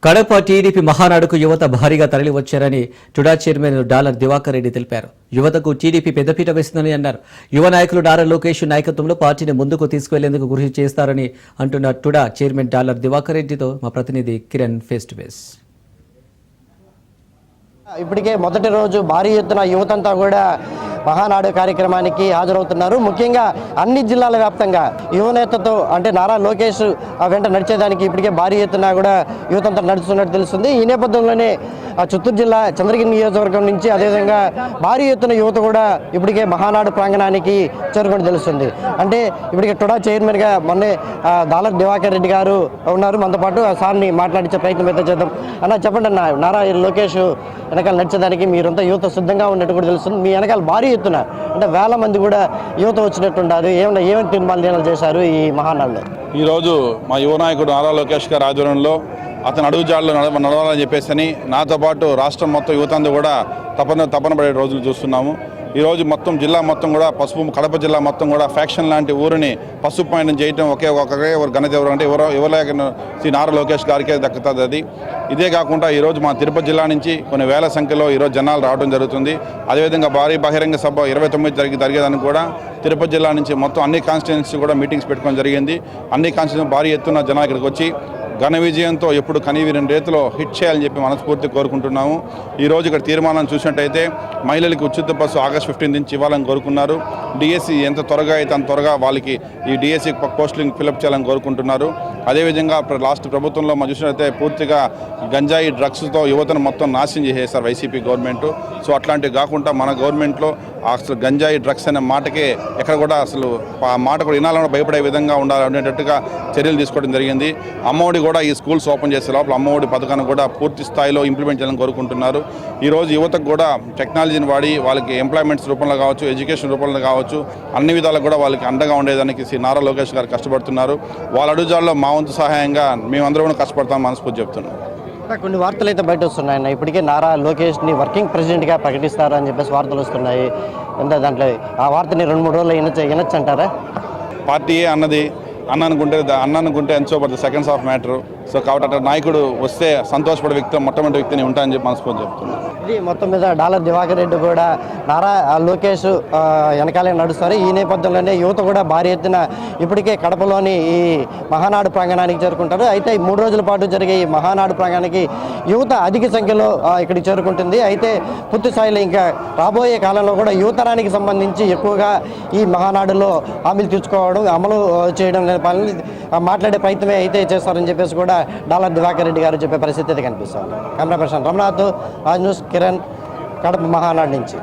Kadapa TDP మహానాడుకు యువత భారీగా తరలివచ్చారని టుడా chairman dollar Diwakar Reddy తెలిపారు. యువతకు టీడీపీ పెద్దపీట వేస్తుందని అన్నారు. యువ నాయకులు నారా లోకేష్ నాయకత్వంలో పార్టీని ముందుకు తీసుకువెళ్లేందుకు కృషి చేస్తారని అంటున్న టుడా చైర్మన్ డాలర్ దివాకర్ రెడ్డితో మా ప్రతినిధి కిరణ్ ఫేస్ టు ఫేస్. ఇప్పటికే మొదటి రోజు భారీ ఎత్తున యువతంతా కూడా మహానాడు కార్యక్రమానికి హాజరవుతున్నారు. ముఖ్యంగా అన్ని జిల్లాల వ్యాప్తంగా యువనేతతో అంటే నారా లోకేష్ వెంట నడిచేదానికి ఇప్పటికే భారీ ఎత్తున కూడా యువతంతా నడుస్తున్నట్టు తెలుస్తుంది. ఈ నేపథ్యంలోనే చిత్తూరు జిల్లా చంద్రగిరి నియోజకవర్గం నుంచి అదేవిధంగా భారీ ఎత్తున యువత కూడా ఇప్పటికే మహానాడు ప్రాంగణానికి చేరుకొని తెలుస్తుంది. అంటే ఇప్పటికే టుడా చైర్మన్గా మొన్నే దాలర్ దివాకర్ రెడ్డి గారు ఉన్నారు. మనతో పాటు ఆ సార్ని మాట్లాడించే ప్రయత్నం అయితే చేద్దాం. అన్న చెప్పండి అన్న, నారా లోకేష్ వెనకాల నడిచేదానికి మీరంతా యువత సిద్ధంగా ఉన్నట్టు కూడా తెలుస్తుంది. మీ వెనకాల భారీ ఎత్తున అంటే వేల మంది కూడా యువత వచ్చినట్టుంటారు. ఏమైనా తీర్మానాలు చేశారు ఈ మహానాడులో? ఈరోజు మా యువ నాయకుడు నారా లోకేష్ గారి ఆధ్వర్యంలో అతని అడుగుజాడలో నడవాలని చెప్పేసి నాతో పాటు రాష్ట్రం మొత్తం యువత అంతా కూడా తపన పడే రోజులు చూస్తున్నాము. ఈరోజు మొత్తం జిల్లా మొత్తం కూడా కడప జిల్లా మొత్తం కూడా ఫ్యాక్షన్ లాంటి ఊరిని పసుపు పైన చేయడం ఒకే ఘనత ఎవరు అంటే ఎవరు శ్రీ నారా లోకేష్ గారికే దక్కుతుంది. అది ఇదే కాకుండా ఈరోజు మా తిరుపతి జిల్లా నుంచి కొన్ని వేల సంఖ్యలో ఈరోజు జనాలు రావడం జరుగుతుంది. అదేవిధంగా భారీ బహిరంగ సభ 29 జరిగేదానికి కూడా తిరుపతి జిల్లా నుంచి మొత్తం అన్ని కాన్స్టిట్యున్సీ కూడా మీటింగ్స్ పెట్టుకోవడం జరిగింది. అన్ని కాన్స్టిట్యున్సీ భారీ ఎత్తున జనాలు ఇక్కడికి వచ్చి ఘన విజయంతో ఎప్పుడు కనీవిని రీతిలో హిట్ చేయాలని చెప్పి మనస్ఫూర్తి కోరుకుంటున్నాము. ఈరోజు ఇక్కడ తీర్మానం చూసినట్టయితే మహిళలకు ఉచిత బస్సు ఆగస్టు 15 నుంచి ఇవ్వాలని కోరుకున్నారు. డిఎస్సి ఎంత త్వరగా అయితే అంత త్వరగా వాళ్ళకి ఈ డిఎస్సి పోస్టులను ఫిలప్ చేయాలని కోరుకుంటున్నారు. అదేవిధంగా లాస్ట్ ప్రభుత్వంలో మనం చూసినట్టయితే పూర్తిగా గంజాయి డ్రగ్స్తో యువతను మొత్తం నాశనం చేసేస్తారు వైసీపీ గవర్నమెంట్. సో అట్లాంటివి కాకుండా మన గవర్నమెంట్లో అసలు గంజాయి డ్రగ్స్ అనే మాటకే ఎక్కడ కూడా అసలు ఆ మాట కూడా వినాలని భయపడే విధంగా ఉండాలనేటట్టుగా చర్యలు తీసుకోవడం జరిగింది. అమ్మఒడి కూడా ఈ స్కూల్స్ ఓపెన్ చేసే లోపల అమ్మఒడి పథకాన్ని కూడా పూర్తి స్థాయిలో ఇంప్లిమెంట్ చేయాలని కోరుకుంటున్నారు. ఈరోజు యువతకు కూడా టెక్నాలజీని వాడి వాళ్ళకి ఎంప్లాయ్మెంట్స్ రూపంలో కావచ్చు, ఎడ్యుకేషన్ రూపంలో కావచ్చు, అన్ని విధాలకు కూడా వాళ్ళకి అండగా ఉండేదానికి శ్రీ నారా లోకేష్ గారు కష్టపడుతున్నారు. వాళ్ళ అడుగుజాల్లో మా వంతు సహాయంగా మేమందరం కూడా కష్టపడతామని మనస్ఫూర్తి చెప్తున్నాం. కొన్ని వార్తలు అయితే బయట వస్తున్నాయన్న, ఇప్పటికే నారా లోకేష్ని వర్కింగ్ ప్రెసిడెంట్గా ప్రకటిస్తారు అని చెప్పేసి వార్తలు వస్తున్నాయి. అంటే దాంట్లో ఆ వార్తని 2-3 రోజులు వినొచ్చు అంటారా? పార్టీయే అన్ననుకుంటే ఎంచోబడుతుంది సెకండ్స్ ఆఫ్ మ్యాటర్. సో కాబట్టి అట్లా నాయకుడు వస్తే సంతోషపడే వ్యక్తి మొట్టమొదటి వ్యక్తిని ఉంటాయని చెప్పి మనస్ఫూర్తి చెప్తున్నాను. ఇది మొత్తం మీద డాలర్ దివాకర్ రెడ్డి కూడా నారా లోకేష్ వెనకాలే నడుస్తారు. ఈ నేపథ్యంలోనే యువత కూడా భారీ ఎత్తున ఇప్పటికే కడపలోని ఈ మహానాడు ప్రాంగణానికి చేరుకుంటారు. అయితే ఈ 3 రోజుల పాటు జరిగే ఈ మహానాడు ప్రాంగణానికి యువత అధిక సంఖ్యలో ఇక్కడికి చేరుకుంటుంది. అయితే పూర్తి స్థాయిలో ఇంకా రాబోయే కాలంలో కూడా యువతరానికి సంబంధించి ఎక్కువగా ఈ మహానాడులో హామీలు తీర్చుకోవడం, అమలు చేయడం పనులు మాట్లాడే ప్రయత్నమే అయితే చేస్తారని చెప్పేసి కూడా డాలర్ దివాకర్ రెడ్డి గారు చెప్పే పరిస్థితి అయితే కనిపిస్తుంది. Camera person Ramanath, Raj news, Kiran, Kadapa Mahanadu నుంచి.